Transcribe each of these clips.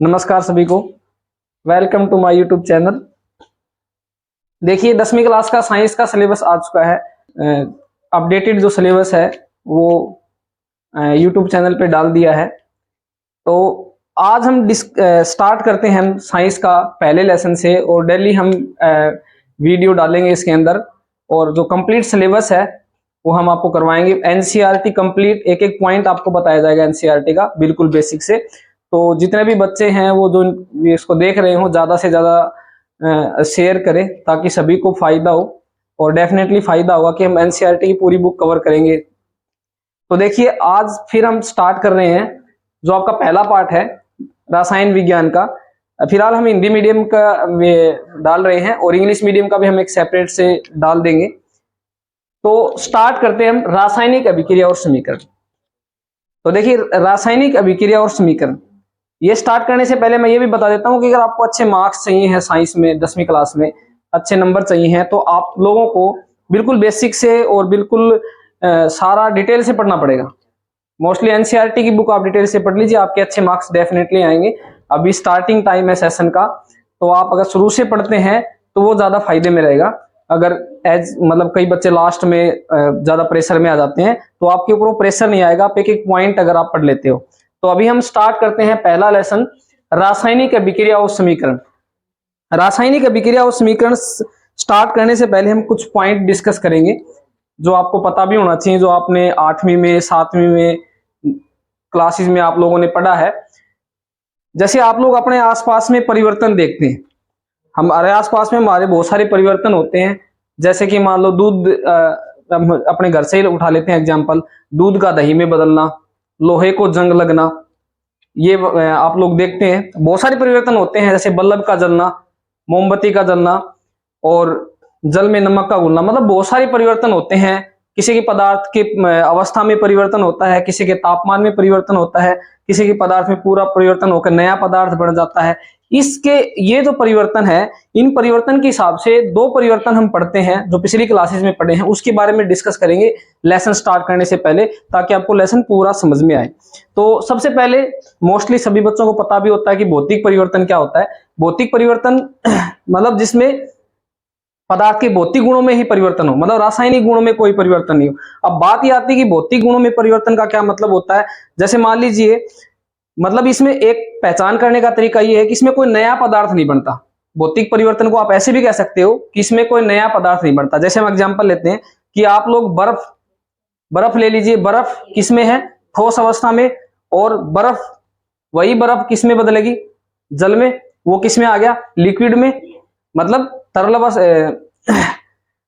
नमस्कार सभी को, welcome to my YouTube channel. देखिए 10वीं क्लास का साइंस का सिलेबस आ चुका है। अपडेटेड जो सिलेबस है वो यूट्यूब चैनल पे डाल दिया है। तो आज हम स्टार्ट करते हैं हम साइंस का पहले लेसन से, और डेली हम वीडियो डालेंगे इसके अंदर, और जो कंप्लीट सिलेबस है वो हम आपको करवाएंगे। एनसीईआरटी कंप्लीट, एक एक पॉइंट आपको बताया जाएगा एनसीईआरटी का, बिल्कुल बेसिक से। तो जितने भी बच्चे हैं वो जो इसको देख रहे हो, ज्यादा से ज्यादा शेयर करें ताकि सभी को फायदा हो, और डेफिनेटली फायदा होगा कि हम एनसीईआरटी की पूरी बुक कवर करेंगे। तो देखिए आज फिर हम स्टार्ट कर रहे हैं जो आपका पहला पार्ट है रसायन विज्ञान का। फिलहाल हम हिंदी मीडियम का डाल रहे हैं, और इंग्लिश मीडियम का भी हम एक सेपरेट से डाल देंगे। तो स्टार्ट करते हैं हम रासायनिक अभिक्रिया और समीकरण। तो देखिए रासायनिक अभिक्रिया और समीकरण, ये स्टार्ट करने से पहले मैं ये भी बता देता हूं कि अगर आपको अच्छे मार्क्स चाहिए हैं साइंस में, 10वीं क्लास में अच्छे नंबर चाहिए हैं, तो आप लोगों को बिल्कुल बेसिक से और बिल्कुल सारा डिटेल से पढ़ना पड़ेगा। मोस्टली एनसीईआरटी की बुक आप डिटेल से पढ़ लीजिए, आपके अच्छे मार्क्स डेफिनेटली आएंगे। अभी स्टार्टिंग टाइम है सेशन का, तो आप अगर शुरू से पढ़ते हैं तो वो ज्यादा फायदे में रहेगा। अगर मतलब कई बच्चे लास्ट में ज्यादा प्रेशर में आ जाते हैं, तो आपके ऊपर वो प्रेशर नहीं आएगा, आप एक एक पॉइंट अगर आप पढ़ लेते हो। तो अभी हम स्टार्ट करते हैं पहला लेसन, रासायनिक अभिक्रिया और समीकरण। रासायनिक अभिक्रिया और समीकरण स्टार्ट करने से पहले हम कुछ पॉइंट डिस्कस करेंगे जो आपको पता भी होना चाहिए, जो आपने 8वीं में 7वीं में क्लासेस में आप लोगों ने पढ़ा है। जैसे आप लोग अपने आसपास में परिवर्तन देखते हैं, हमारे आसपास में हमारे बहुत सारे परिवर्तन होते हैं। जैसे कि मान लो दूध, अपने घर से ही उठा लेते हैं एग्जांपल, दूध का दही में बदलना, लोहे को जंग लगना, ये आप लोग देखते हैं। बहुत सारे परिवर्तन होते हैं, जैसे बल्ब का जलना, मोमबत्ती का जलना, और जल में नमक का घुलना। मतलब बहुत सारे परिवर्तन होते हैं। किसी के पदार्थ के अवस्था में परिवर्तन होता है, किसी के तापमान में परिवर्तन होता है, किसी के पदार्थ में पूरा परिवर्तन होकर नया पदार्थ बन जाता है। इसके ये जो परिवर्तन है, इन परिवर्तन के हिसाब से दो परिवर्तन हम पढ़ते हैं जो पिछली क्लासेस में पढ़े हैं, उसके बारे में डिस्कस करेंगे लेसन स्टार्ट करने से पहले, ताकि आपको लेसन पूरा समझ में आए। तो सबसे पहले मोस्टली सभी बच्चों को पता भी होता है कि भौतिक परिवर्तन क्या होता है। भौतिक परिवर्तन मतलब जिसमें पदार्थ के भौतिक गुणों में ही परिवर्तन हो, मतलब रासायनिक गुणों में कोई परिवर्तन नहीं हो। अब बात यह आती है कि भौतिक गुणों में परिवर्तन का क्या मतलब होता है। जैसे मान लीजिए, मतलब इसमें एक पहचान करने का तरीका यह है कि इसमें कोई नया पदार्थ नहीं बनता। भौतिक परिवर्तन को आप ऐसे भी कह सकते हो कि इसमें कोई नया पदार्थ नहीं बनता। जैसे हम एग्जांपल लेते हैं कि आप लोग बर्फ ले लीजिए। बर्फ किसमें है? ठोस अवस्था में। और वही बर्फ किसमें बदलेगी? जल में। वो किसमें आ गया? लिक्विड में, मतलब तरल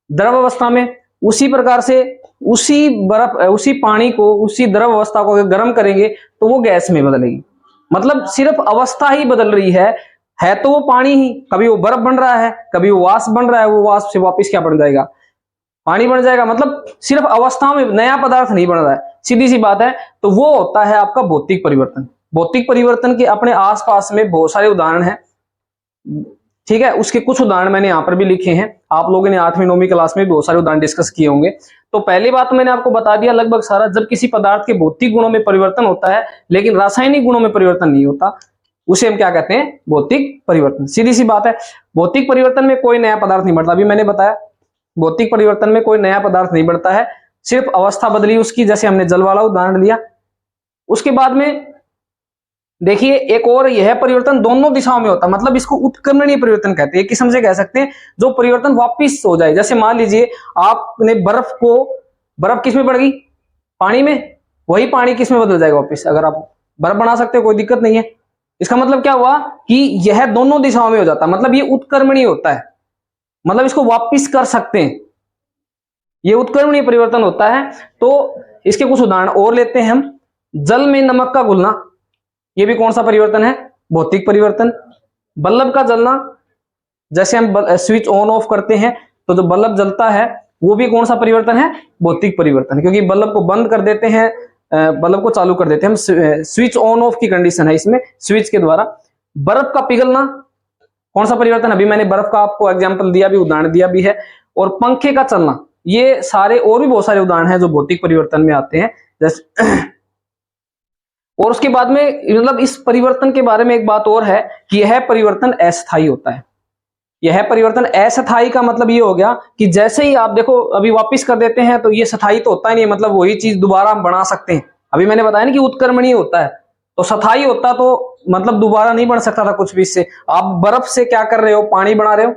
द्रव अवस्था में। उसी प्रकार से उसी पानी को, उसी द्रव अवस्था को अगर गर्म करेंगे तो वो गैस में बदलेगी। मतलब सिर्फ अवस्था ही बदल रही है तो वो पानी ही। कभी वो बर्फ बन रहा है, कभी वो वाष्प बन रहा है, वो वाष्प से वापस क्या बन जाएगा? पानी बन जाएगा। मतलब सिर्फ अवस्था में नया पदार्थ नहीं बन रहा है, सीधी सी बात है। तो वो होता है आपका भौतिक परिवर्तन। भौतिक परिवर्तन के अपने आसपास में बहुत सारे उदाहरण हैं, ठीक है। उसके कुछ उदाहरण मैंने यहां पर भी लिखे हैं। आप लोगों ने 8वीं 9वीं क्लास में बहुत सारे उदाहरण डिस्कस किए होंगे। तो पहली बात तो मैंने आपको बता दिया लगभग सारा, जब किसी पदार्थ के भौतिक गुणों में परिवर्तन होता है लेकिन रासायनिक गुणों में परिवर्तन नहीं होता, उसे हम क्या कहते हैं? भौतिक परिवर्तन। सीधी सी बात है। भौतिक परिवर्तन में कोई नया पदार्थ नहीं बढ़ता। अभी मैंने बताया भौतिक परिवर्तन में कोई नया पदार्थ नहीं बढ़ता है, सिर्फ अवस्था बदली उसकी, जैसे हमने जल वाला उदाहरण लिया। उसके बाद में देखिए एक और यह परिवर्तन दोनों दिशाओं में होता है, मतलब इसको उत्क्रमणीय परिवर्तन कहते हैं। एक किस्म से कह सकते हैं जो परिवर्तन वापिस हो जाए। जैसे मान लीजिए आपने बर्फ किस में पड़ गई? पानी में। वही पानी किस में बदल जाएगा वापिस? अगर आप बर्फ बना सकते हो कोई दिक्कत नहीं है। इसका मतलब क्या हुआ कि यह दोनों दिशाओं में हो जाता है, मतलब ये उत्क्रमणीय होता है, मतलब इसको वापिस कर सकते हैं, ये उत्क्रमणीय परिवर्तन होता है। तो इसके कुछ उदाहरण और लेते हैं हम। जल में नमक का घुलना, ये भी कौन सा परिवर्तन है? भौतिक परिवर्तन। बल्ब का जलना, जैसे हम स्विच ऑन ऑफ करते हैं तो जो बल्ब जलता है वो भी कौन सा परिवर्तन है? भौतिक परिवर्तन। क्योंकि बल्ब को बंद कर देते हैं, बल्ब को चालू कर देते हैं हम, स्विच ऑन ऑफ की कंडीशन है इसमें, स्विच के द्वारा। बर्फ का पिघलना कौन सा परिवर्तन? अभी मैंने बर्फ का आपको एग्जाम्पल दिया भी, उदाहरण दिया भी है। और पंखे का चलना, ये सारे और भी बहुत सारे उदाहरण हैं जो भौतिक परिवर्तन में आते हैं। जैसे और उसके बाद में मतलब इस परिवर्तन के बारे में एक बात और है कि यह परिवर्तन अस्थायी होता है। यह परिवर्तन अस्थायी का मतलब ये हो गया कि जैसे ही आप देखो अभी वापस कर देते हैं तो ये स्थायी तो होता ही नहीं, मतलब वही चीज दोबारा हम बना सकते हैं। अभी मैंने बताया ना कि उत्क्रमणीय होता है, तो स्थायी होता तो मतलब दोबारा नहीं बन सकता था कुछ भी इससे। आप बर्फ से क्या कर रहे हो, पानी बना रहे हो,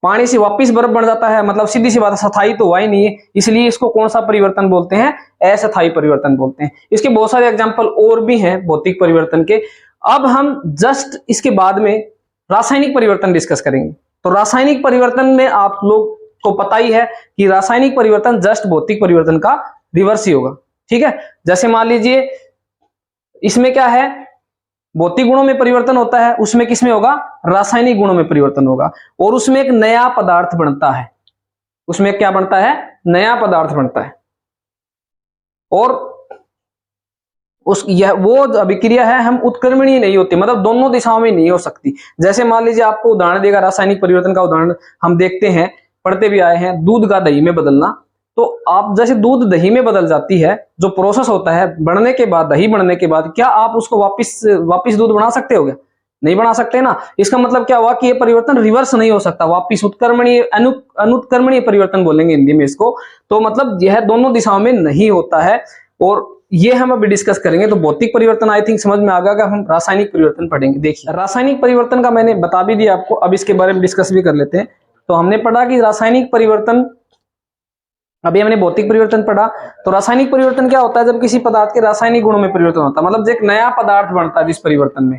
पानी से वापिस बर्फ बन जाता है, मतलब सीधी सी बात है स्थायी तो हुआ ही नहीं है। इसलिए इसको कौन सा परिवर्तन बोलते हैं, अस्थायी परिवर्तन बोलते हैं। इसके बहुत सारे एग्जाम्पल और भी हैं भौतिक परिवर्तन के। अब हम जस्ट इसके बाद में रासायनिक परिवर्तन डिस्कस करेंगे। तो रासायनिक परिवर्तन में आप लोग को पता ही है कि रासायनिक परिवर्तन जस्ट भौतिक परिवर्तन का रिवर्स ही होगा। ठीक है, जैसे मान लीजिए इसमें क्या है, भौतिक गुणों में परिवर्तन होता है, उसमें किसमें होगा, रासायनिक गुणों में परिवर्तन होगा, और उसमें एक नया पदार्थ बनता है। उसमें क्या बनता है, नया पदार्थ बनता है। और वो अभिक्रिया है हम उत्क्रमणीय नहीं होती, मतलब दोनों दिशाओं में नहीं हो सकती। जैसे मान लीजिए आपको उदाहरण देगा रासायनिक परिवर्तन का, उदाहरण हम देखते हैं, पढ़ते भी आए हैं, दूध का दही में बदलना। तो आप जैसे दूध दही में बदल जाती है, जो प्रोसेस होता है बनने के बाद, दही बनने के बाद, क्या आप उसको वापिस दूध बना सकते हो क्या, नहीं बना सकते ना। इसका मतलब क्या हुआ कि ये परिवर्तन रिवर्स नहीं हो सकता, वापिस उत्क्रमणीय अनुत्क्रमणीय परिवर्तन बोलेंगे हिंदी में इसको। तो मतलब यह दोनों दिशाओं में नहीं होता है, और ये हम अभी डिस्कस करेंगे। तो भौतिक परिवर्तन आई थिंक समझ में आ गया, हम रासायनिक परिवर्तन पढ़ेंगे। देखिए रासायनिक परिवर्तन का मैंने बता भी दिया आपको, अब इसके बारे में डिस्कस भी कर लेते हैं। तो हमने पढ़ा कि रासायनिक परिवर्तन, अभी हमने भौतिक परिवर्तन पढ़ा। तो रासायनिक परिवर्तन क्या होता है, जब किसी पदार्थ के रासायनिक गुणों में परिवर्तन होता है, मतलब एक नया पदार्थ बनता है जिस परिवर्तन में,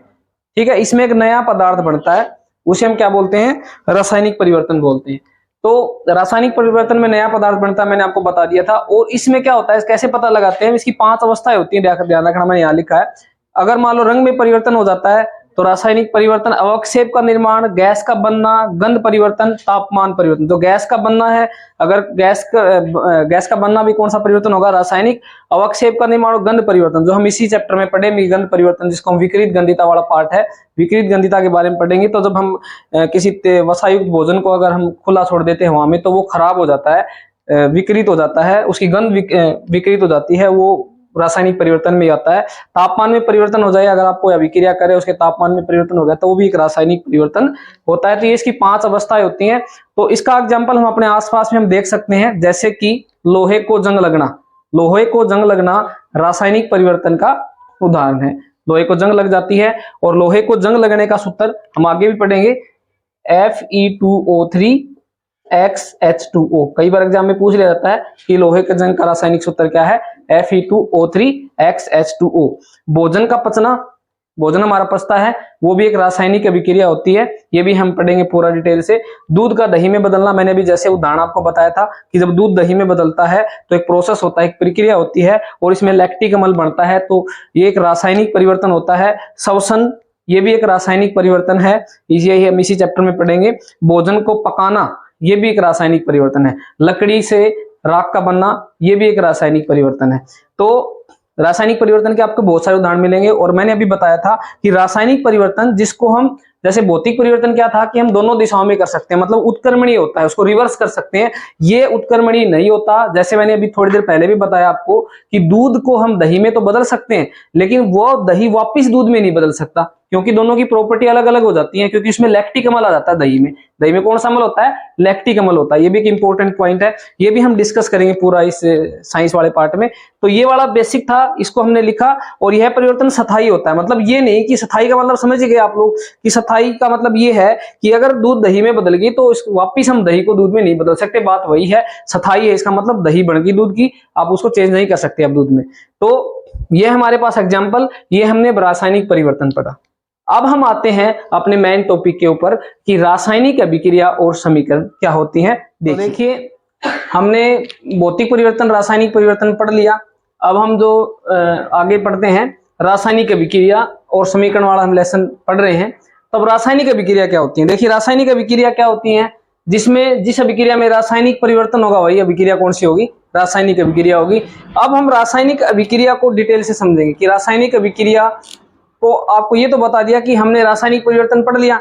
ठीक है, इसमें एक नया पदार्थ बनता है, उसे हम क्या बोलते हैं, रासायनिक परिवर्तन बोलते हैं। तो रासायनिक परिवर्तन में नया पदार्थ बनता है, मैंने आपको बता दिया था। और इसमें क्या होता है, कैसे पता लगाते हैं, इसकी 5 अवस्थाएं होती हैं, ध्यान रखना, मैंने यहाँ लिखा है। अगर मान लो रंग में परिवर्तन हो जाता है तो रासायनिक परिवर्तन, अवक्षेप का निर्माण, गैस का बनना, गंध परिवर्तन, तापमान परिवर्तन। तो गैस का बनना है, अगर गैस का बनना भी कौन सा परिवर्तन होगा, रासायनिक। अवक्षेप का निर्माण और गंध परिवर्तन, जो हम इसी चैप्टर में पढ़ेंगे, गंध परिवर्तन, जिसको हम विकृत गंधिता वाला पार्ट है, विकृत गंधिता के बारे में पढ़ेंगे। तो जब हम किसी वसायुक्त भोजन को अगर हम खुला छोड़ देते हैं हवा में, तो वो खराब हो जाता है, विकृत हो जाता है, उसकी गंध विकृत हो जाती है, वो रासायनिक परिवर्तन में आता है। तापमान में परिवर्तन हो जाए, अगर आप कोई अभिक्रिया करे उसके तापमान में परिवर्तन हो गया, तो वो भी एक रासायनिक परिवर्तन होता है। तो ये इसकी 5 अवस्थाएं होती हैं। तो इसका एग्जाम्पल हम अपने आसपास में हम देख सकते हैं, जैसे कि लोहे को जंग लगना। लोहे को जंग लगना रासायनिक परिवर्तन का उदाहरण है। लोहे को जंग लग जाती है, और लोहे को जंग लगने का सूत्र हम आगे भी पढ़ेंगे, Fe2O3 XH2O। कई बार एग्जाम में पूछ लिया जाता है कि लोहे के जंग का रासायनिक सूत्र क्या है, Fe2O3 XH2O। भोजन का पचना, भोजन हमारा पचता है, वो भी एक रासायनिक अभिक्रिया होती है, ये भी हम पढ़ेंगे पूरा डिटेल से। दूध का दही में बदलना, मैंने भी जैसे उदाहरण आपको बताया था कि जब दूध दही में बदलता है तो एक प्रोसेस होता है, एक प्रक्रिया होती है, और इसमें लैक्टिक अम्ल बनता है, तो ये एक रासायनिक परिवर्तन होता है। श्वसन, ये भी एक रासायनिक परिवर्तन है, ये हम इसी चैप्टर में पढ़ेंगे। भोजन को पकाना, ये भी एक रासायनिक परिवर्तन है। लकड़ी से राख का बनना, ये भी एक रासायनिक परिवर्तन है। तो रासायनिक परिवर्तन के आपको बहुत सारे उदाहरण मिलेंगे। और मैंने अभी बताया था कि रासायनिक परिवर्तन जिसको हम, जैसे भौतिक परिवर्तन क्या था कि हम दोनों दिशाओं में कर सकते हैं, मतलब उत्क्रमणीय होता है, उसको रिवर्स कर सकते हैं। ये उत्क्रमणीय नहीं होता। जैसे मैंने अभी थोड़ी देर पहले भी बताया आपको कि दूध को हम दही में तो बदल सकते हैं, लेकिन वो दही वापिस दूध में नहीं बदल सकता, क्योंकि दोनों की प्रॉपर्टी अलग अलग हो जाती है, क्योंकि इसमें लैक्टिक अम्ल आ जाता है दही में। दही में कौन सा अम्ल होता है, लैक्टिक अम्ल होता है। ये भी एक इंपॉर्टेंट पॉइंट है, ये भी हम डिस्कस करेंगे पूरा इस साइंस वाले पार्ट में। तो ये वाला बेसिक था, इसको हमने लिखा। और यह परिवर्तन स्थायी होता है, मतलब ये नहीं कि स्थायी का मतलब समझ गए आप लोग कि स्थायी का मतलब ये है कि अगर दूध दही में बदल गई तो वापिस हम दही को दूध में नहीं बदल सकते, बात वही है। स्थायी है इसका मतलब दही बन गई दूध की, आप उसको चेंज नहीं कर सकते अब दूध में। तो ये हमारे पास एग्जाम्पल, ये हमने रासायनिक परिवर्तन पढ़ा। अब हम आते हैं अपने मेन टॉपिक के ऊपर कि रासायनिक अभिक्रिया और समीकरण क्या होती हैं। देखिए हमने भौतिक परिवर्तन, रासायनिक परिवर्तन पढ़ लिया। अब हम जो आगे पढ़ते हैं रासायनिक अभिक्रिया और समीकरण वाला हम लेसन पढ़ रहे हैं। तब रासायनिक अभिक्रिया क्या होती है, देखिए रासायनिक अभिक्रिया क्या होती है, जिस अभिक्रिया में रासायनिक परिवर्तन होगा वही अभिक्रिया कौन सी होगी, रासायनिक अभिक्रिया होगी। अब हम रासायनिक अभिक्रिया को डिटेल से समझेंगे कि रासायनिक अभिक्रिया को, आपको ये तो बता दिया कि हमने रासायनिक परिवर्तन पढ़ लिया।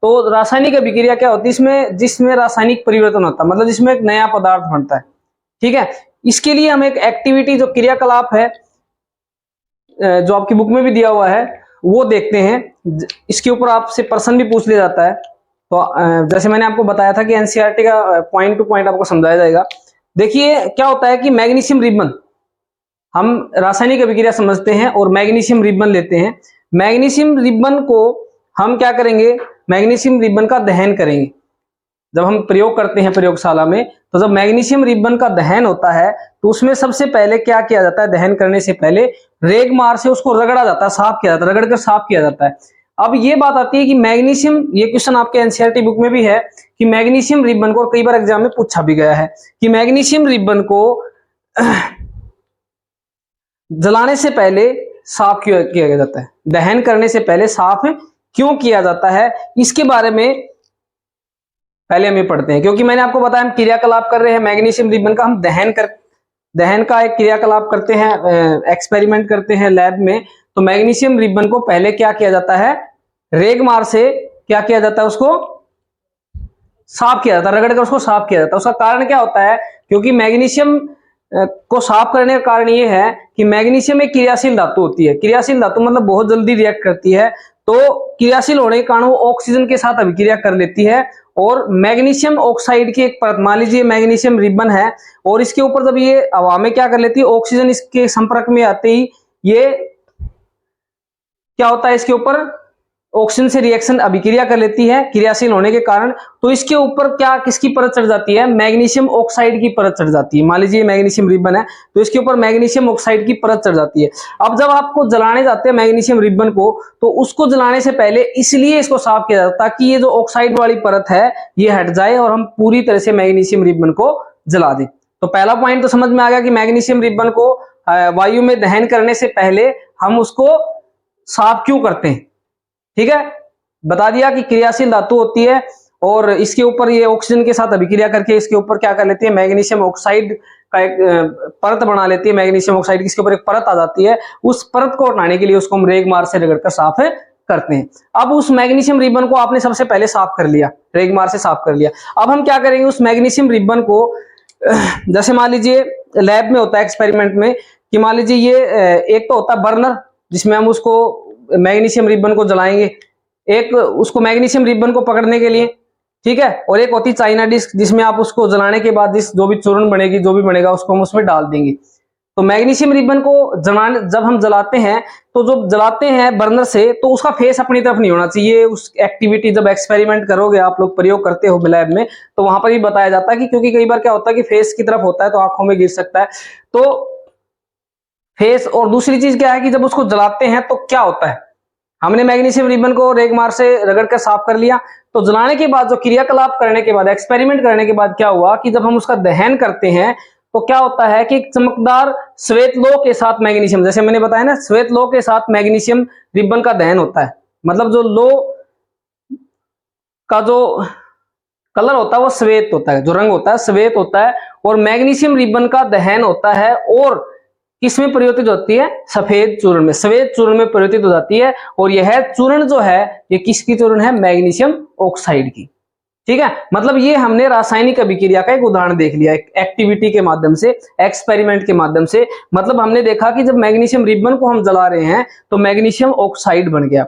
तो रासायनिक अभिक्रिया क्या होती है, इसमें जिसमें रासायनिक परिवर्तन होता है, मतलब जिसमें एक नया पदार्थ बनता है, ठीक है। इसके लिए हम एक एक्टिविटी, जो क्रियाकलाप है, जो आपकी बुक में भी दिया हुआ है वो देखते हैं। इसके ऊपर आपसे प्रश्न भी पूछ लिया जाता है। तो जैसे मैंने आपको बताया था कि एनसीईआरटी का पॉइंट टू पॉइंट आपको समझाया जाएगा। देखिए क्या होता है कि मैग्नीशियम रिबन, हम रासायनिक अभिक्रिया समझते हैं और मैग्नीशियम रिबन लेते हैं। मैग्नीशियम रिबन को हम क्या करेंगे, मैग्नीशियम रिबन का दहन करेंगे। जब हम प्रयोग करते हैं प्रयोगशाला में, तो जब मैग्नीशियम रिबन का दहन होता है तो उसमें सबसे पहले क्या किया जाता है, दहन करने से पहले रेगमार से उसको रगड़ा जाता है, साफ किया जाता है, रगड़ कर साफ किया जाता है। अब ये बात आती है कि मैग्नीशियम, ये क्वेश्चन आपके एनसीईआरटी बुक में भी है कि मैग्नीशियम रिबन को, और कई बार एग्जाम में पूछा भी गया है कि मैग्नीशियम रिबन को जलाने से पहले साफ क्यों किया जाता है, दहन करने से पहले साफ क्यों किया जाता है, इसके बारे में पहले हम ये पढ़ते हैं। क्योंकि मैंने आपको बताया हम क्रियाकलाप कर रहे हैं मैग्नीशियम रिबन का, हम दहन का एक क्रियाकलाप करते हैं, एक्सपेरिमेंट करते हैं लैब में। तो मैग्नीशियम रिबन को पहले क्या किया जाता है, रेगमार से क्या किया जाता है, उसको साफ किया जाता है, रगड़ कर उसको साफ किया जाता है। उसका कारण क्या होता है, क्योंकि मैग्नीशियम को साफ करने का कारण ये है कि मैग्नीशियम एक क्रियाशील धातु होती है। क्रियाशील धातु मतलब बहुत जल्दी रिएक्ट करती है, तो क्रियाशील होने के कारण वो ऑक्सीजन के साथ अभिक्रिया कर लेती है और मैग्नीशियम ऑक्साइड की एक परत, मान लीजिए मैग्नीशियम रिबन है और इसके ऊपर जब ये हवा में क्या कर लेती है, ऑक्सीजन इसके संपर्क में आते ही ये क्या होता है, इसके ऊपर ऑक्सीजन से रिएक्शन अभिक्रिया कर लेती है क्रियाशील होने के कारण। तो इसके ऊपर क्या, किसकी परत चढ़ जाती है, मैग्नीशियम ऑक्साइड की परत चढ़ जाती है। मान लीजिए मैग्नीशियम रिबन है तो इसके ऊपर मैग्नीशियम ऑक्साइड की परत चढ़ जाती है। अब जब आपको जलाने जाते हैं मैग्नीशियम रिबन को, तो उसको जलाने से पहले इसलिए इसको साफ किया जाता है ताकि ये जो ऑक्साइड वाली परत है ये हट जाए और हम पूरी तरह से मैग्नीशियम रिबन को जला दें। तो पहला पॉइंट तो समझ में आ गया कि मैग्नीशियम रिबन को वायु में दहन करने से पहले हम उसको साफ क्यों करते हैं। ठीक है, बता दिया कि क्रियाशील धातु होती है और इसके ऊपर ये ऑक्सीजन के साथ अभिक्रिया करके इसके ऊपर क्या कर लेती है, मैग्नीशियम ऑक्साइड का एक परत बना लेती है। मैग्नीशियम ऑक्साइड की इसके ऊपर एक परत आ जाती है, उस परत को हटाने के लिए उसको हम रेगमार से रगड़कर साफ करते हैं। अब उस मैग्नीशियम रिबन को आपने सबसे पहले साफ कर लिया, रेगमार से साफ कर लिया। अब हम क्या करेंगे, उस मैग्नीशियम रिबन को जैसे मान लीजिए लैब में होता है एक्सपेरिमेंट में कि मान लीजिए ये एक तो होता है बर्नर जिसमें हम उसको मैग्नीशियम रिबन को जलाएंगे, एक उसको मैग्नीशियम रिबन को पकड़ने के लिए, ठीक है, और एक होती चाइना डिस्क जिसमें आप उसको जलाने के बाद जिस जो भी चूर्ण बनेगी, जो भी बनेगा उसको हम उसमें डाल देंगे। तो मैग्नीशियम रिबन को जलाने, जब हम जलाते हैं तो जो जलाते हैं बर्नर से, तो उसका फेस अपनी तरफ नहीं होना चाहिए। उस एक्टिविटी जब एक्सपेरिमेंट करोगे, आप लोग प्रयोग करते हो लैब में, तो वहां पर ही बताया जाता है कि क्योंकि कई बार क्या होता है कि फेस की तरफ होता है तो आंखों में गिर सकता है। तो फेस, और दूसरी चीज क्या है कि जब उसको जलाते हैं तो क्या होता है, हमने मैग्नीशियम रिबन को रेगमार से रगड़कर साफ कर लिया, तो जलाने के बाद जो क्रियाकलाप करने के बाद, एक्सपेरिमेंट करने के बाद क्या हुआ कि जब हम उसका दहन करते हैं तो क्या होता है कि चमकदार श्वेत लोह के साथ मैग्नीशियम, जैसे मैंने बताया ना, श्वेत लोह के साथ मैग्नीशियम रिबन का दहन होता है। मतलब जो लोह का जो कलर होता है वो श्वेत होता है, जो रंग होता है श्वेत होता है, और मैग्नीशियम रिबन का दहन होता है और किसमें परिवर्तित होती है, सफेद चूर्ण में, श्वेत चूर्ण में परिवर्तित हो जाती है। और यह चूर्ण जो है ये किसकी चूर्ण है, मैग्नीशियम ऑक्साइड की। ठीक है, मतलब ये हमने रासायनिक अभिक्रिया का एक उदाहरण देख लिया, एक एक्टिविटी के माध्यम से, एक्सपेरिमेंट के माध्यम से। मतलब हमने देखा कि जब मैग्नीशियम रिबन को हम जला रहे हैं तो मैग्नीशियम ऑक्साइड बन गया।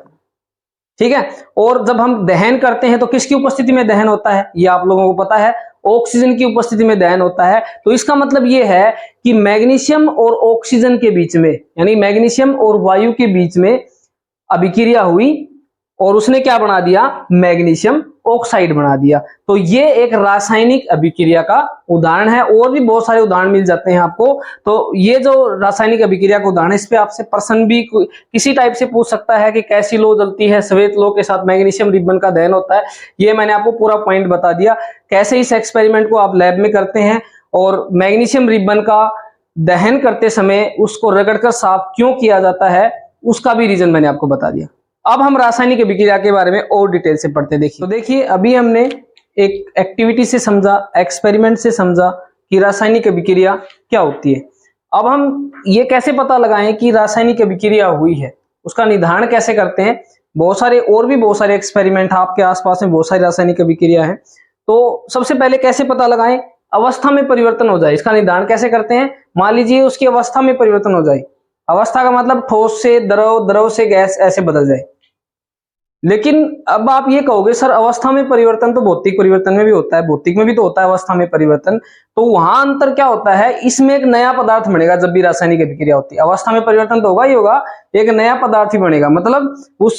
ठीक है, और जब हम दहन करते हैं तो किसकी उपस्थिति में दहन होता है, ये आप लोगों को पता है, ऑक्सीजन की उपस्थिति में दहन होता है। तो इसका मतलब ये है कि मैग्नीशियम और ऑक्सीजन के बीच में, यानी मैग्नीशियम और वायु के बीच में अभिक्रिया हुई और उसने क्या बना दिया, मैग्नीशियम ऑक्साइड बना दिया। तो ये एक रासायनिक अभिक्रिया का उदाहरण है, और भी बहुत सारे उदाहरण मिल जाते हैं आपको। तो ये जो रासायनिक अभिक्रिया का उदाहरण है, इस पे आपसे प्रश्न भी किसी टाइप से पूछ सकता है कि कैसी लौ जलती है, श्वेत लौ के साथ मैग्नीशियम रिबन का दहन होता है। ये मैंने आपको पूरा पॉइंट बता दिया, कैसे इस एक्सपेरिमेंट को आप लैब में करते हैं, और मैग्नीशियम रिबन का दहन करते समय उसको रगड़कर साफ क्यों किया जाता है, उसका भी रीजन मैंने आपको बता दिया। अब हम रासायनिक अभिक्रिया के बारे में और डिटेल से पढ़ते हैं। देखिए, तो देखिए अभी हमने एक एक्टिविटी से समझा, एक्सपेरिमेंट से समझा कि रासायनिक अभिक्रिया क्या होती है। अब हम ये कैसे पता लगाएं कि रासायनिक अभिक्रिया हुई है, उसका निर्धारण कैसे करते हैं। बहुत सारे और भी बहुत सारे एक्सपेरिमेंट आपके आसपास में, बहुत सारी रासायनिक अभिक्रिया है। तो सबसे पहले कैसे पता लगाएं, अवस्था में परिवर्तन हो जाए, इसका निर्धारण कैसे करते हैं। मान लीजिए उसकी अवस्था में परिवर्तन हो जाए, अवस्था का मतलब ठोस से द्रव, द्रव से गैस, ऐसे बदल जाए। लेकिन अब आप ये कहोगे सर अवस्था में परिवर्तन तो भौतिक परिवर्तन में भी होता है, भौतिक में भी तो होता है अवस्था में परिवर्तन, तो वहां अंतर क्या होता है, इसमें एक नया पदार्थ बनेगा जब भी रासायनिक अभिक्रिया होती है। अवस्था में परिवर्तन तो होगा ही होगा, एक नया पदार्थ ही बनेगा, मतलब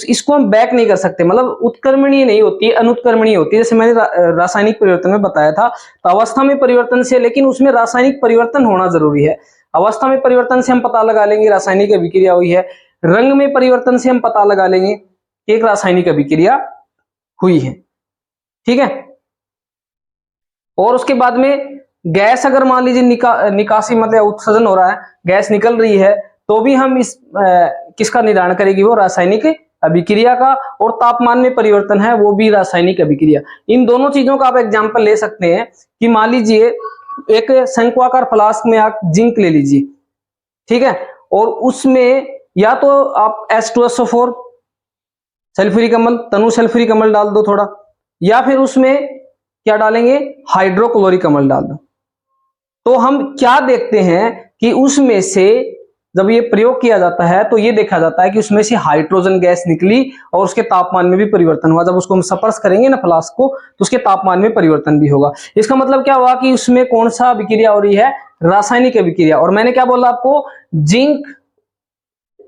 इसको हम बैक नहीं कर सकते, मतलब उत्क्रमणीय नहीं होती, अनुत्क्रमणीय होती है। जैसे मैंने रासायनिक परिवर्तन में बताया था, तो अवस्था में परिवर्तन से, लेकिन उसमें रासायनिक परिवर्तन होना जरूरी है। अवस्था में परिवर्तन से हम पता लगा लेंगे रासायनिक अभिक्रिया हुई है, रंग में परिवर्तन से हम पता लगा लेंगे एक रासायनिक अभिक्रिया हुई है, ठीक है। और उसके बाद में गैस अगर मान लीजिए निकासी मतलब उत्सर्जन हो रहा है, गैस निकल रही है, तो भी हम इस किसका निर्धारण करेगी, वो रासायनिक अभिक्रिया का। और तापमान में परिवर्तन है, वो भी रासायनिक अभिक्रिया। इन दोनों चीजों का आप एग्जांपल ले सकते हैं कि मान लीजिए एक शंक्वाकार फ्लास्क में आप जिंक ले लीजिए, ठीक है, और उसमें या तो आप H2SO4 सल्फ्यूरिक अम्ल, तनु सल्फ्यूरिक अम्ल डाल दो थोड़ा, या फिर उसमें क्या डालेंगे, हाइड्रोक्लोरिक अम्ल डाल दो। तो हम क्या देखते हैं कि उसमें से जब ये प्रयोग किया जाता है तो ये देखा जाता है कि उसमें से हाइड्रोजन गैस निकली और उसके तापमान में भी परिवर्तन हुआ। जब उसको हम स्पर्श करेंगे ना फ्लास्क को, तो उसके तापमान में परिवर्तन भी होगा। इसका मतलब क्या हुआ कि उसमें कौन सा अभिक्रिया हो रही है, रासायनिक अभिक्रिया। और मैंने क्या बोला आपको, जिंक,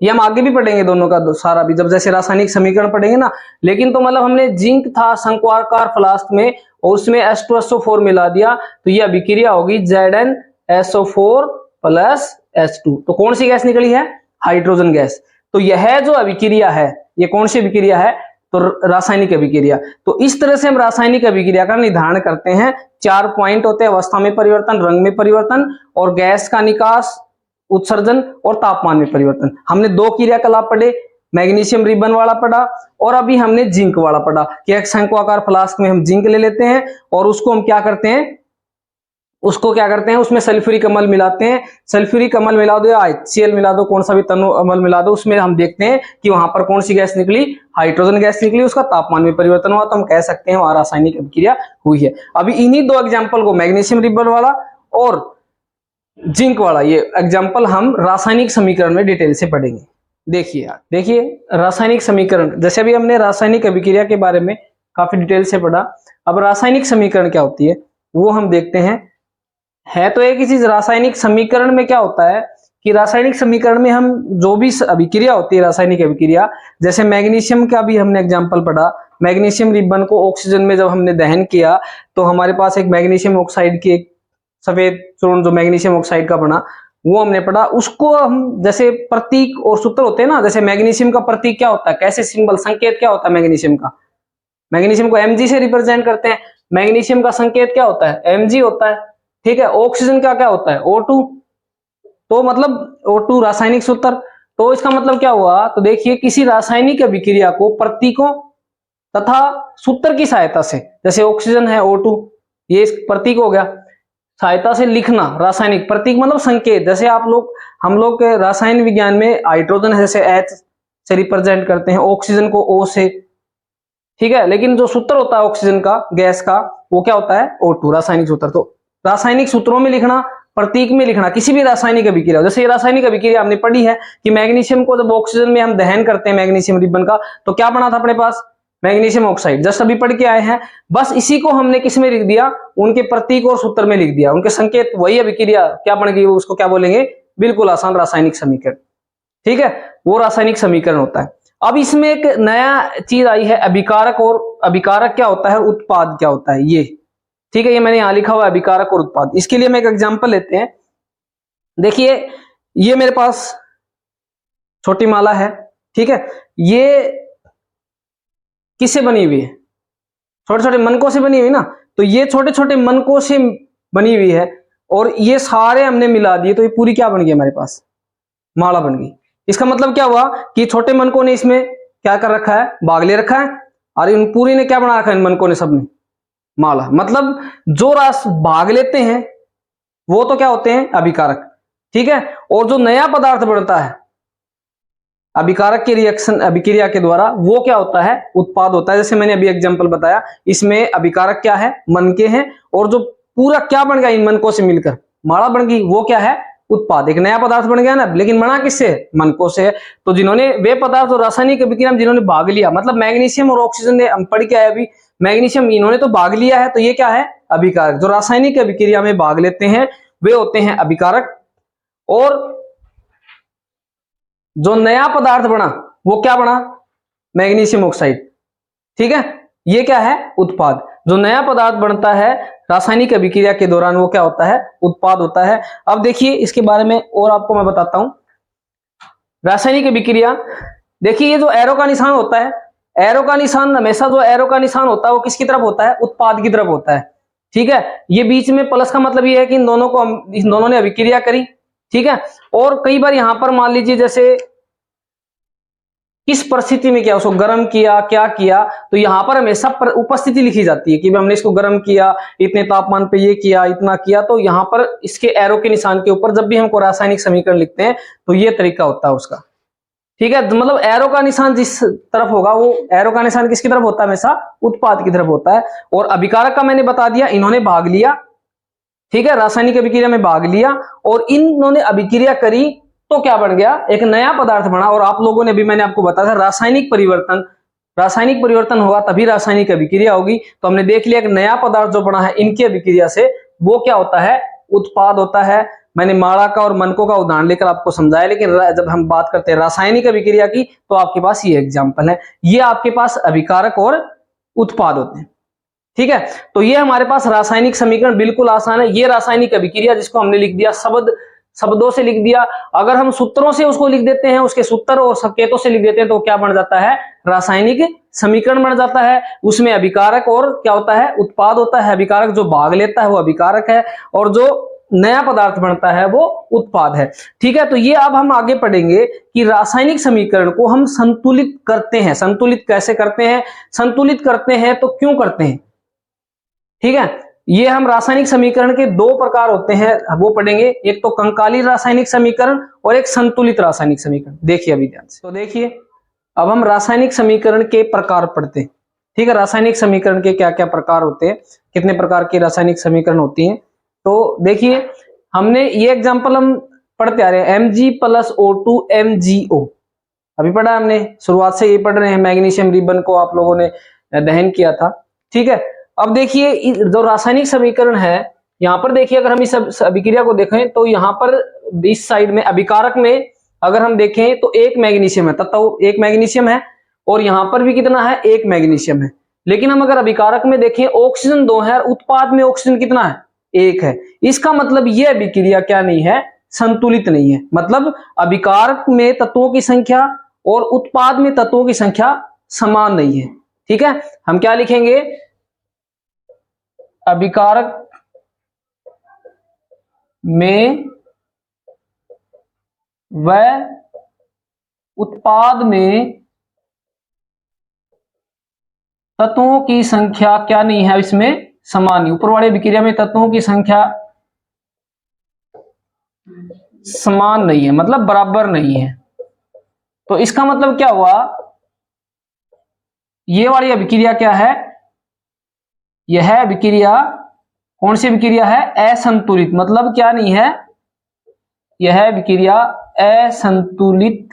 ये हम आगे भी पढ़ेंगे दोनों का सारा भी, जब जैसे रासायनिक समीकरण पढ़ेंगे ना। लेकिन तो मतलब हमने जिंक था शंक्वाकार फ्लास्क में और उसमें H2SO4 मिला दिया, तो ये अभिक्रिया होगी ZnSO4 प्लस H2। तो कौन सी गैस निकली है, हाइड्रोजन गैस। तो यह जो अभिक्रिया है, ये कौन सी अभिक्रिया है, तो रासायनिक अभिक्रिया। तो इस तरह से हम रासायनिक अभिक्रिया का निर्धारण करते हैं। 4 पॉइंट होते हैं, अवस्था में परिवर्तन, रंग में परिवर्तन, और गैस का निकास, उत्सर्जन, और तापमान में परिवर्तन। हमने 2 क्रियाकलाप पढ़े, मैग्नीशियम रिबन वाला पढ़ा और अभी हमने जिंक वाला पढ़ा कि एक शंक्वाकार फ्लास्क में हम जिंक ले लेते हैं और उसको हम क्या करते हैं, उसमें सल्फ्यूरिक अम्ल मिलाते हैं। सल्फ्यूरिक अम्ल मिला दो या HCl मिला दो, कौन सा भी तनु अम्ल मिला दो, उसमें हम देखते हैं कि वहां पर कौन सी गैस निकली, हाइड्रोजन गैस निकली, उसका तापमान में परिवर्तन हुआ, तो हम कह सकते हैं वहां रासायनिक अभिक्रिया हुई है। अभी इन्हीं 2 एग्जाम्पल को, मैग्नीशियम रिबन वाला और जिंक वाला, ये एग्जाम्पल हम रासायनिक समीकरण में डिटेल से पढ़ेंगे। देखिए रासायनिक समीकरण, जैसे अभी हमने रासायनिक अभिक्रिया के बारे में काफी डिटेल से पढ़ा, अब रासायनिक समीकरण क्या होती है वो हम देखते हैं। है तो एक ही चीज, रासायनिक समीकरण में क्या होता है कि रासायनिक समीकरण में हम जो भी अभिक्रिया होती है, रासायनिक अभिक्रिया, जैसे मैग्नीशियम का भी हमने एग्जाम्पल पढ़ा। मैग्नीशियम रिबन को ऑक्सीजन में जब हमने दहन किया तो हमारे पास एक मैग्नीशियम ऑक्साइड की एक सफेद चूर्ण जो मैग्नीशियम ऑक्साइड का बना, वो हमने पढ़ा। उसको हम जैसे प्रतीक और सूत्र होते हैं ना, जैसे मैग्नीशियम का प्रतीक क्या होता है, कैसे सिंबल, संकेत क्या होता है मैग्नीशियम का, मैग्नीशियम को Mg से रिप्रेजेंट करते हैं। मैग्नीशियम का संकेत क्या होता है, Mg होता है, ठीक है। ऑक्सीजन का क्या होता है, O2, तो मतलब O2 रासायनिक सूत्र। तो इसका मतलब क्या हुआ, तो देखिए किसी रासायनिक अभिक्रिया को प्रतीकों तथा सूत्र की सहायता से, जैसे ऑक्सीजन है O2, ये प्रतीक हो गया, सहायता से लिखना। रासायनिक प्रतीक मतलब संकेत, जैसे हम लोग के रसायन विज्ञान में हाइड्रोजन जैसे H से रिप्रेजेंट करते हैं, ऑक्सीजन को O से, ठीक है। लेकिन जो सूत्र होता है ऑक्सीजन का, गैस का, वो क्या होता है, O2 रासायनिक सूत्र। तो रासायनिक सूत्रों में लिखना, प्रतीक में लिखना, किसी भी रासायनिक अभिक्रिया, जैसे ये रासायनिक अभिक्रिया हमने पढ़ी है कि मैग्नीशियम को जब ऑक्सीजन में हम दहन करते हैं मैग्नीशियम रिबन का, तो क्या बना था अपने पास, मैग्नीशियम ऑक्साइड, जस्ट अभी पढ़ के आए हैं। बस इसी को हमने किस में लिख दिया, उनके प्रतीक और सूत्र में लिख दिया, उनके संकेत, वही अभिक्रिया क्या बन गई, उसको क्या बोलेंगे, बिल्कुल आसान रासायनिक समीकरण, ठीक है, वो रासायनिक समीकरण होता है। अब इसमें एक नया चीज आई है, अभिकारक। और अभिकारक क्या होता है, उत्पाद क्या होता है, ये, ठीक है, ये मैंने यहां लिखा हुआ है अभिकारक और उत्पाद। इसके लिए हम एक एग्जांपल लेते हैं। देखिए ये मेरे पास छोटी माला है, ठीक है, ये किससे बनी हुई है, छोटे छोटे मनकों से बनी हुई ना। तो ये छोटे छोटे मनकों से बनी हुई है और ये सारे हमने मिला दिए, तो ये पूरी क्या बन गई हमारे पास, माला बन गई। इसका मतलब क्या हुआ कि छोटे मनकों ने इसमें क्या कर रखा है, भाग ले रखा है, और इन पूरी ने क्या बना रखा है, इन मनकों ने सबने माला। मतलब जो रास भाग लेते हैं वो तो क्या होते हैं, अभिकारक, ठीक है। और जो नया पदार्थ बनता है अभिकारक के रिएक्शन, अभिक्रिया के द्वारा, वो क्या होता है, उत्पाद होता है। जैसे मैंने अभी एग्जांपल बताया, इसमें अभिकारक क्या है, मनके हैं, और जो पूरा क्या बन गया इन मनकों से मिलकर माला बन गई, वो क्या है, उत्पाद। एक नया पदार्थ बन गया ना, लेकिन बना किससे? मनकों से। तो जिन्होंने वे पदार्थ और रासायनिक अभिक्रिया में जिन्होंने भाग लिया, मतलब मैग्नीशियम और ऑक्सीजन ने, हम पढ़ के आए अभी, मैग्नीशियम इन्होंने तो भाग लिया है, तो ये क्या है? अभिकारक। जो रासायनिक अभिक्रिया में भाग लेते हैं वे होते हैं अभिकारक, और जो नया पदार्थ बना वो क्या बना? Magnesium oxide. ठीक है, ये क्या है? उत्पाद। जो नया पदार्थ बनता है रासायनिक अभिक्रिया के दौरान वो क्या होता है? उत्पाद होता है। अब देखिए इसके बारे में और आपको मैं बताता हूं। रासायनिक अभिक्रिया, देखिए ये जो एरो का निशान होता है, एरो का निशान हमेशा, जो एरो का निशान होता है वो किसकी तरफ होता है? उत्पाद की तरफ होता है। ठीक है, ये बीच में प्लस का मतलब ये है कि इन दोनों ने अभिक्रिया करी। ठीक है, और कई बार यहां पर मान लीजिए जैसे किस परिस्थिति में किया, उसको गर्म किया, क्या किया, तो यहां पर हमेशा उपस्थिति लिखी जाती है कि हमने इसको गर्म किया, इतने तापमान पे ये किया, इतना किया। तो यहां पर इसके एरो के निशान के ऊपर जब भी हमको रासायनिक समीकरण लिखते हैं तो ये तरीका होता है उसका। ठीक है, तो मतलब एरो का निशान जिस तरफ होगा, वो एरो का निशान किसकी तरफ होता है? हमेशा उत्पाद की तरफ होता है। और अभिकारक का मैंने बता दिया, इन्होंने भाग लिया। ठीक है, रासायनिक अभिक्रिया में भाग लिया और इन्होंने अभिक्रिया करी, तो क्या बन गया? एक नया पदार्थ बना। और आप लोगों ने भी, मैंने आपको बताया था, रासायनिक परिवर्तन होगा तभी रासायनिक अभिक्रिया होगी। तो हमने देख लिया कि नया पदार्थ जो बना है इनकी अभिक्रिया से, वो क्या होता है? उत्पाद होता है। मैंने माड़ा का और मनकों का उदाहरण लेकर आपको समझाया, लेकिन जब हम बात करते हैं रासायनिक अभिक्रिया की तो आपके पास ये एग्जाम्पल है। ये आपके पास अभिकारक और उत्पाद होते हैं। ठीक है, तो ये हमारे पास रासायनिक समीकरण बिल्कुल आसान है। ये रासायनिक अभिक्रिया जिसको हमने लिख दिया शब्दों से लिख दिया। अगर हम सूत्रों से उसको लिख देते हैं, उसके सूत्र और संकेतों से लिख देते हैं, तो क्या बन जाता है? रासायनिक समीकरण बन जाता है। उसमें अभिकारक और क्या होता है? उत्पाद होता है। अभिकारक जो भाग लेता है वो अभिकारक है, और जो नया पदार्थ बनता है वो उत्पाद है। ठीक है, तो ये अब हम आगे पढ़ेंगे कि रासायनिक समीकरण को हम संतुलित करते हैं। संतुलित कैसे करते हैं? संतुलित करते हैं तो क्यों करते हैं? ठीक है, ये हम रासायनिक समीकरण के दो प्रकार होते हैं वो पढ़ेंगे। एक तो कंकाली रासायनिक समीकरण और एक संतुलित रासायनिक समीकरण। देखिए अभी ध्यान से, तो देखिए अब हम रासायनिक समीकरण के प्रकार पढ़ते हैं। ठीक है, रासायनिक समीकरण के क्या क्या प्रकार होते हैं, कितने प्रकार की रासायनिक समीकरण होती हैं। तो देखिए हमने ये एग्जाम्पल हम पढ़ते आ रहे हैं, Mg+O2 MgO अभी पढ़ा हमने, शुरुआत से ये पढ़ रहे हैं। मैग्नीशियम रिबन को आप लोगों ने दहन किया था। ठीक है, अब देखिए जो रासायनिक समीकरण है, यहां पर देखिए अगर हम इस अभिक्रिया को देखें तो यहां पर इस साइड में अभिकारक में अगर हम देखें तो एक मैग्नीशियम है, तत्व एक मैग्नीशियम है, और यहां पर भी कितना है? एक मैग्नीशियम है। लेकिन हम अगर अभिकारक में देखें ऑक्सीजन 2 है और उत्पाद में ऑक्सीजन कितना है? 1 है। इसका मतलब यह अभिक्रिया क्या नहीं है? संतुलित नहीं है। मतलब अभिकारक में तत्वों की संख्या और उत्पाद में तत्वों की संख्या समान नहीं है। ठीक है, हम क्या लिखेंगे? अभिकारक में व उत्पाद में तत्वों की संख्या क्या नहीं है? इसमें समान नहीं। ऊपर वाले अभिक्रिया में तत्वों की संख्या समान नहीं है, मतलब बराबर नहीं है। तो इसका मतलब क्या हुआ? ये वाली अभिक्रिया क्या है? यह अभिक्रिया कौन सी अभिक्रिया है? असंतुलित। मतलब क्या नहीं है? यह अभिक्रिया असंतुलित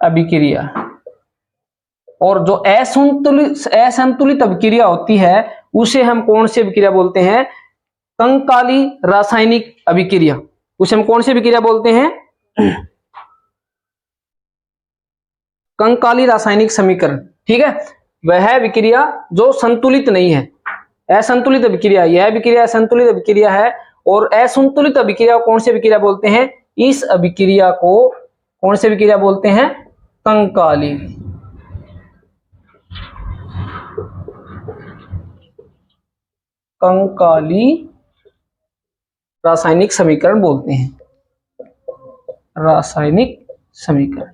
अभिक्रिया। और जो असंतुलित अभिक्रिया होती है उसे हम कौन सी अभिक्रिया बोलते हैं? कंकाली रासायनिक अभिक्रिया। उसे हम कौन सी अभिक्रिया बोलते हैं? कंकाली रासायनिक समीकरण। ठीक है, वह अभिक्रिया जो संतुलित नहीं है, असंतुलित अभिक्रिया। यह अभिक्रिया असंतुलित अभिक्रिया है। और असंतुलित अभिक्रिया कौन सी अभिक्रिया बोलते हैं? इस अभिक्रिया को कौन सी अभिक्रिया बोलते हैं? कंकाली। कंकाली रासायनिक समीकरण बोलते हैं। रासायनिक समीकरण।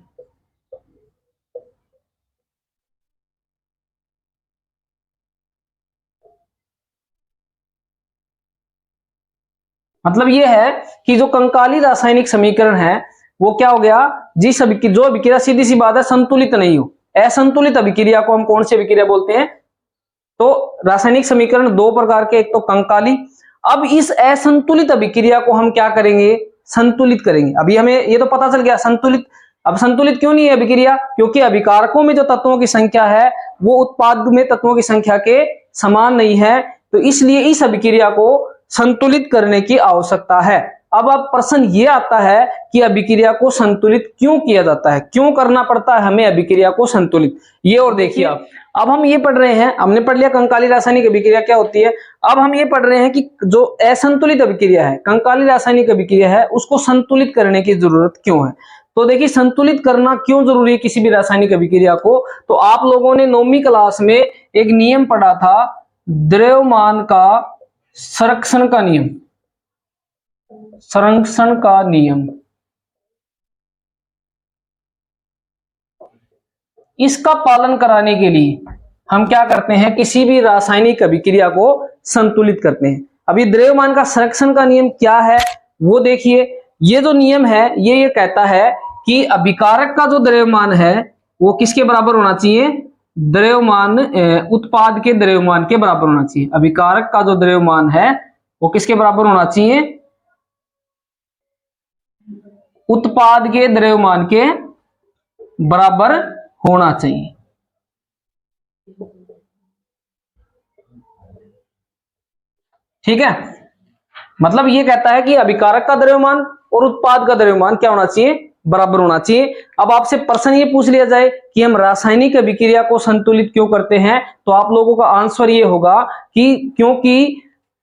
मतलब यह है कि जो कंकाली रासायनिक समीकरण है वो क्या हो गया? जो अभिक्रिया, सीधी सी बात है, संतुलित नहीं हो। असंतुलित अभिक्रिया को हम कौन सी अभिक्रिया बोलते हैं? तो रासायनिक समीकरण दो प्रकार के, एक तो कंकाली। अब इस असंतुलित अभिक्रिया को हम क्या करेंगे, संतुलित करेंगे। अभी हमें ये तो पता चल गया संतुलित। अब संतुलित क्यों नहीं है अभिक्रिया, क्योंकि अभिकारकों में जो तत्वों की संख्या है वो उत्पाद में तत्वों की संख्या के समान नहीं है, तो इसलिए इस अभिक्रिया को संतुलित करने की आवश्यकता है। अब प्रश्न ये आता है कि अभिक्रिया को संतुलित क्यों किया जाता है, क्यों करना पड़ता है हमें अभिक्रिया को संतुलित। ये और देखिए आप, अब हम ये पढ़ रहे हैं, हमने पढ़ लिया कंकाली रासायनिक अभिक्रिया क्या होती है। अब हम ये पढ़ रहे हैं कि जो असंतुलित अभिक्रिया है, कंकाली रासायनिक अभिक्रिया है, उसको संतुलित करने की जरूरत क्यों है। तो देखिए संतुलित करना क्यों जरूरी है किसी भी रासायनिक अभिक्रिया को। तो आप लोगों ने 9वीं क्लास में एक नियम पढ़ा था, द्रव्यमान का संरक्षण का नियम, संरक्षण का नियम। इसका पालन कराने के लिए हम क्या करते हैं, किसी भी रासायनिक अभिक्रिया को संतुलित करते हैं। अभी द्रव्यमान का संरक्षण का नियम क्या है वो देखिए। ये जो नियम है ये कहता है कि अभिकारक का जो द्रव्यमान है वो किसके बराबर होना चाहिए, द्रव्यमान उत्पाद के द्रव्यमान के बराबर होना चाहिए। अभिकारक का जो द्रव्यमान है वो किसके बराबर होना चाहिए, उत्पाद के द्रव्यमान के बराबर होना चाहिए। ठीक है, मतलब ये कहता है कि अभिकारक का द्रव्यमान और उत्पाद का द्रव्यमान क्या होना चाहिए, बराबर होना चाहिए। अब आपसे प्रश्न ये पूछ लिया जाए कि हम रासायनिक अभिक्रिया को संतुलित क्यों करते हैं, तो आप लोगों का आंसर ये होगा कि क्योंकि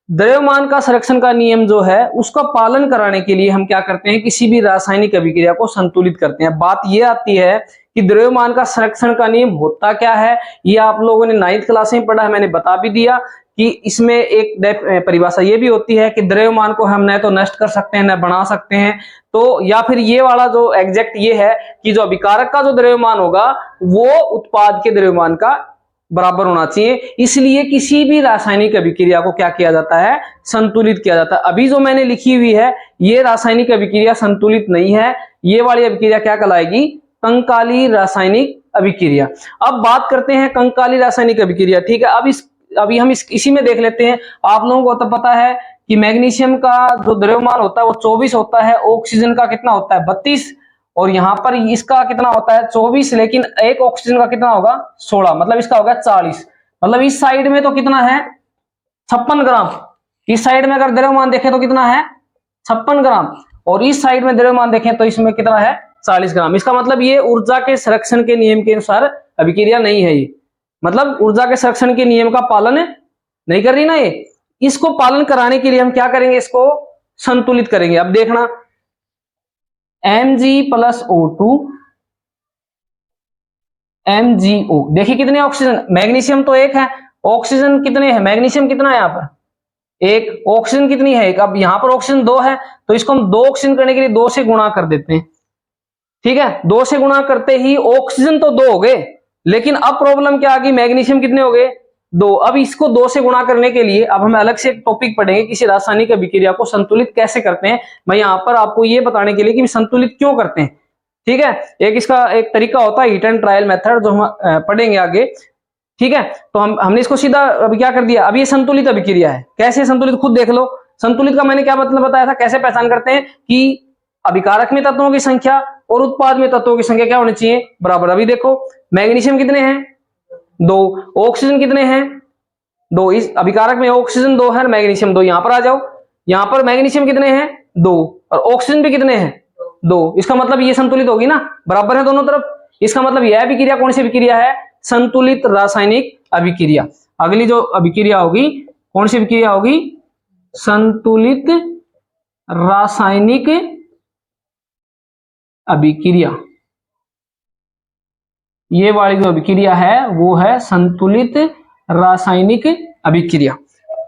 द्रव्यमान का संरक्षण का नियम जो है उसका पालन कराने के लिए हम क्या करते हैं, किसी भी रासायनिक अभिक्रिया को संतुलित करते हैं। बात ये आती है कि द्रव्यमान का संरक्षण का नियम होता क्या है, ये आप लोगों ने 9th क्लास में पढ़ा है, मैंने बता भी दिया कि इसमें एक परिभाषा ये भी होती है कि द्रव्यमान को हम न तो नष्ट कर सकते हैं न बढ़ा सकते हैं। तो या फिर ये वाला जो एग्जैक्ट ये है कि जो अभिकारक का जो द्रव्यमान होगा वो उत्पाद के द्रव्यमान का बराबर होना चाहिए। इसलिए किसी भी रासायनिक अभिक्रिया को क्या किया जाता है, संतुलित किया जाता है। अभी जो मैंने लिखी हुई है ये रासायनिक अभिक्रिया संतुलित नहीं है, ये वाली अभिक्रिया क्या कहलाएगी, कंकाली रासायनिक अभिक्रिया। अब बात करते हैं कंकाली रासायनिक अभिक्रिया। ठीक है, अभी हम इसी में देख लेते हैं। आप लोगों को तो पता है कि मैग्नीशियम का जो द्रव्यमान होता है वो 24 होता है, ऑक्सीजन का कितना होता है 32, और यहां पर इसका कितना होता है 24, लेकिन एक ऑक्सीजन का कितना होगा 16, मतलब इसका होगा 40। मतलब इस साइड में तो कितना है 56 ग्राम, इस साइड में अगर द्रव्यमान देखें तो कितना है 56 ग्राम, और इस साइड में द्रव्यमान देखें तो इसमें कितना है 40 ग्राम। इसका मतलब ये ऊर्जा के संरक्षण के नियम के अनुसार अभिक्रिया नहीं है, ये मतलब ऊर्जा के संरक्षण के नियम का पालन नहीं कर रही ना ये। इसको पालन कराने के लिए हम क्या करेंगे, इसको संतुलित करेंगे। अब देखना Mg+O2 MgO, देखिए कितने ऑक्सीजन, मैग्नीशियम तो एक है, ऑक्सीजन कितने हैं, मैग्नीशियम कितना है यहाँ पर एक, ऑक्सीजन कितनी है एक। अब यहाँ पर ऑक्सीजन 2 है तो इसको हम 2 ऑक्सीजन करने के लिए 2 से गुणा कर देते हैं। ठीक है, 2 से गुणा करते ही ऑक्सीजन तो 2 हो गए, लेकिन अब प्रॉब्लम क्या आ गई, मैग्नीशियम कितने हो गए 2। अब इसको 2 से गुणा करने के लिए अब हम अलग से एक टॉपिक पढ़ेंगे, किसी रासायनिक अभिक्रिया को संतुलित कैसे करते हैं। मैं यहाँ पर आपको ये बताने के लिए कि संतुलित क्यों करते हैं। ठीक है, एक इसका एक तरीका होता है हिट एंड ट्रायल मेथड, जो हम पढ़ेंगे आगे। ठीक है, तो हमने इसको सीधा अभी क्या कर दिया, अब ये संतुलित अभिक्रिया है। कैसे संतुलित खुद देख लो। संतुलित का मैंने क्या मतलब बताया था, कैसे पहचान करते हैं कि अभिकारक में तत्वों की संख्या और उत्पाद में तत्वों की संख्या क्या होनी चाहिए, बराबर। अभी देखो मैग्नीशियम कितने हैं 2, ऑक्सीजन कितने हैं 2, इस अभिकारक में ऑक्सीजन 2 है, मैग्नीशियम 2। यहां पर आ जाओ, यहां पर मैग्नीशियम कितने हैं 2 और ऑक्सीजन भी कितने हैं 2। इसका मतलब ये संतुलित होगी ना, बराबर है दोनों तरफ। इसका मतलब यह अभिक्रिया कौन सी अभिक्रिया है, संतुलित रासायनिक अभिक्रिया। अगली जो अभिक्रिया होगी कौन सी अभिक्रिया होगी, संतुलित रासायनिक अभिक्रिया। ये वाली जो अभिक्रिया है वो है संतुलित रासायनिक अभिक्रिया।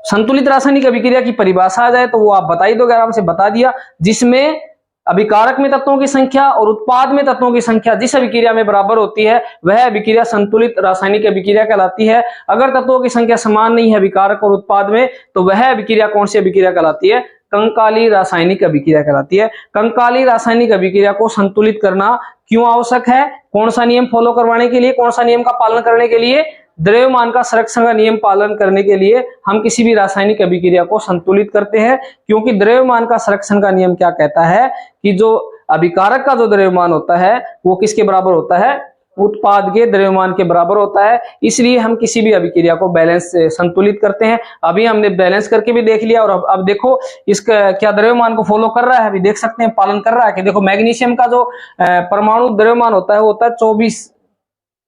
संतुलित रासायनिक अभिक्रिया की परिभाषा आ जाए तो वो आप बता ही दोगे, आराम से बता दिया, जिसमें अभिकारक में तत्वों की संख्या और उत्पाद में तत्वों की संख्या जिस अभिक्रिया में बराबर होती है वह अभिक्रिया संतुलित रासायनिक अभिक्रिया कहलाती है। अगर तत्वों की संख्या समान नहीं है अभिकारक और उत्पाद में तो वह अभिक्रिया कौन सी अभिक्रिया कहलाती है, कंकाली रासायनिक अभिक्रिया कहलाती है। कंकाली रासायनिक अभिक्रिया को संतुलित करना क्यों आवश्यक है, कौन सा नियम फॉलो करवाने के लिए, कौन सा नियम का पालन करने के लिए, द्रव्यमान का संरक्षण का नियम पालन करने के लिए हम किसी भी रासायनिक अभिक्रिया को संतुलित करते हैं, क्योंकि द्रव्यमान का संरक्षण का नियम क्या कहता है कि जो अभिकारक का जो द्रव्यमान होता है वो किसके बराबर होता है, उत्पाद के द्रव्यमान के बराबर होता है। इसलिए हम किसी भी अभिक्रिया को बैलेंस से संतुलित करते हैं। अभी हमने बैलेंस करके भी देख लिया, और अब देखो इसका क्या द्रव्यमान को फॉलो कर रहा है, अभी देख सकते हैं पालन कर रहा है कि देखो मैग्नीशियम का जो परमाणु द्रव्यमान होता है वो होता है 24,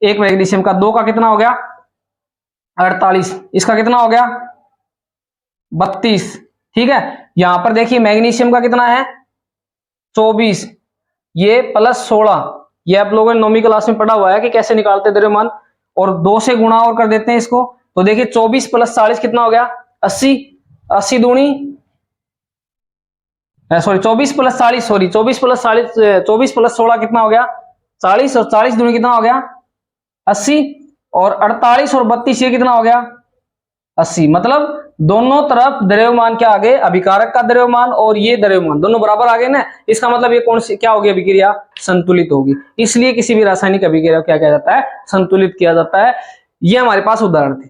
एक मैग्नीशियम का, 2 का कितना हो गया 48, इसका कितना हो गया 32, ठीक है। यहां पर देखिए मैग्नीशियम का कितना है 24, ये प्लस 16, ये आप लोगों ने 9वीं क्लास में पढ़ा हुआ है कि कैसे निकालते द्रव्यमान, और 2 से गुणा और कर देते हैं इसको, तो देखिए 24 प्लस 40 कितना हो गया 80, 80 दूनी sorry 24 plus 40, sorry 24 plus 40, 24 plus 16 कितना हो गया 40, और 40 दूनी कितना हो गया 80, और 48 और 32 ये कितना हो गया 80। मतलब दोनों तरफ द्रव्यमान क्या आ गए, अभिकारक का द्रव्यमान और ये द्रव्यमान दोनों बराबर आ गए ना। इसका मतलब ये कौन सी क्या होगी अभिक्रिया, संतुलित होगी। इसलिए किसी भी रासायनिक अभिक्रिया को क्या किया जाता है, संतुलित किया जाता है। ये हमारे पास उदाहरण थे,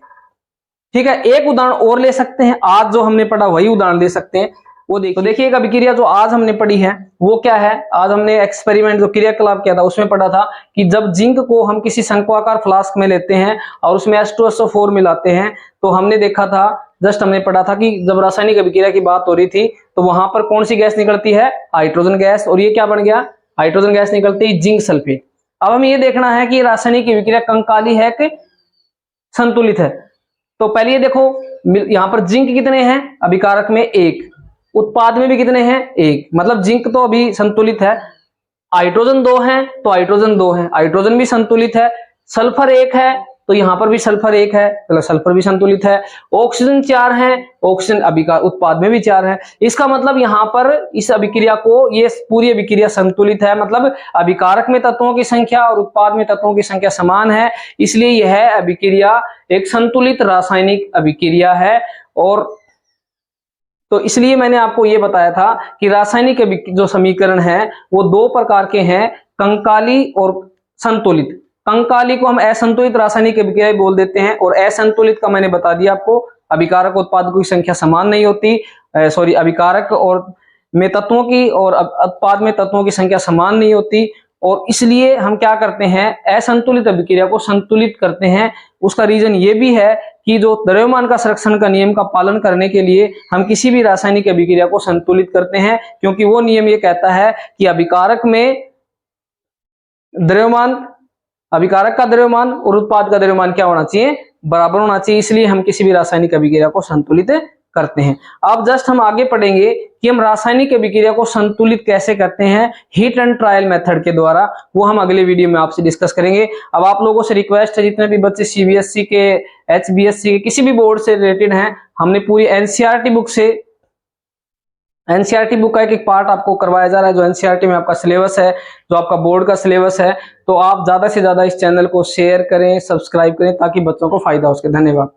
ठीक है। एक उदाहरण और ले सकते हैं, आज जो हमने पढ़ा वही उदाहरण ले सकते हैं, वो देखिए। तो देखिए एक अभिक्रिया जो आज हमने पढ़ी है वो क्या है, आज हमने एक्सपेरिमेंट जो क्रियाकलाप किया था उसमें पढ़ा था कि जब जिंक को हम किसी शंक्वाकार फ्लास्क में लेते हैं और उसमें H2SO4 मिलाते हैं, तो हमने देखा था, जस्ट हमने पढ़ा था कि जब रासायनिक अभिक्रिया की बात हो रही थी तो वहां पर कौन सी गैस निकलती है, हाइड्रोजन गैस, और ये क्या बन गया, हाइड्रोजन गैस निकलती है जिंक सल्फेट। अब हमें ये देखना है कि रासायनिक अभिक्रिया कंकाली है कि संतुलित है। तो पहले ये देखो यहां पर जिंक कितने हैं अभिकारक में 1, उत्पाद में भी कितने हैं 1, मतलब जिंक तो अभी संतुलित है। हाइड्रोजन 2 है तो हाइड्रोजन 2 है, हाइड्रोजन भी संतुलित है। सल्फर 1 है तो यहां पर भी सल्फर 1 है, तो सल्फर भी संतुलित है। ऑक्सीजन 4 है, ऑक्सीजन अभिकार उत्पाद में भी 4 है। इसका मतलब यहां पर इस अभिक्रिया को, ये पूरी अभिक्रिया संतुलित है, मतलब अभिकारक में तत्वों की संख्या और उत्पाद में तत्वों की संख्या समान है, इसलिए यह अभिक्रिया एक संतुलित रासायनिक अभिक्रिया है। और तो इसलिए मैंने आपको यह बताया था कि रासायनिक जो समीकरण है वो 2 प्रकार के हैं, कंकाली और संतुलित। कंकाली को हम असंतुलित रासायनिक अभिक्रिया बोल देते हैं, और असंतुलित का मैंने बता दिया आपको, अभिकारक उत्पादकों की संख्या समान नहीं होती, सॉरी अभिकारक और में तत्वों की और उत्पाद में तत्वों की संख्या समान नहीं होती, और इसलिए हम क्या करते हैं, असंतुलित अभिक्रिया को संतुलित करते हैं। उसका रीजन ये भी है कि जो द्रव्यमान का संरक्षण का नियम का पालन करने के लिए हम किसी भी रासायनिक अभिक्रिया को संतुलित करते हैं, क्योंकि वो नियम ये कहता है कि अभिकारक में द्रव्यमान, अभिकारक का द्रव्यमान और उत्पाद का द्रव्यमान क्या होना चाहिए, बराबर होना चाहिए। इसलिए हम किसी भी रासायनिक अभिक्रिया को संतुलित करते हैं। अब जस्ट हम आगे पढ़ेंगे कि हम रासायनिक अभिक्रिया को संतुलित कैसे करते हैं हीट एंड ट्रायल मेथड के द्वारा, वो हम अगले वीडियो में आपसे डिस्कस करेंगे। अब आप लोगों से रिक्वेस्ट है, जितने भी बच्चे सीबीएसई के, एचबीएससी के किसी भी बोर्ड से रिलेटेड हैं, हमने पूरी एनसीईआरटी बुक से, एनसीईआरटी बुक का एक पार्ट आपको करवाया जा रहा है, जो एनसीईआरटी में आपका सिलेबस है, जो आपका बोर्ड का सिलेबस है। तो आप ज्यादा से ज्यादा इस चैनल को शेयर करें, सब्सक्राइब करें, ताकि बच्चों को फायदा हो सके। धन्यवाद।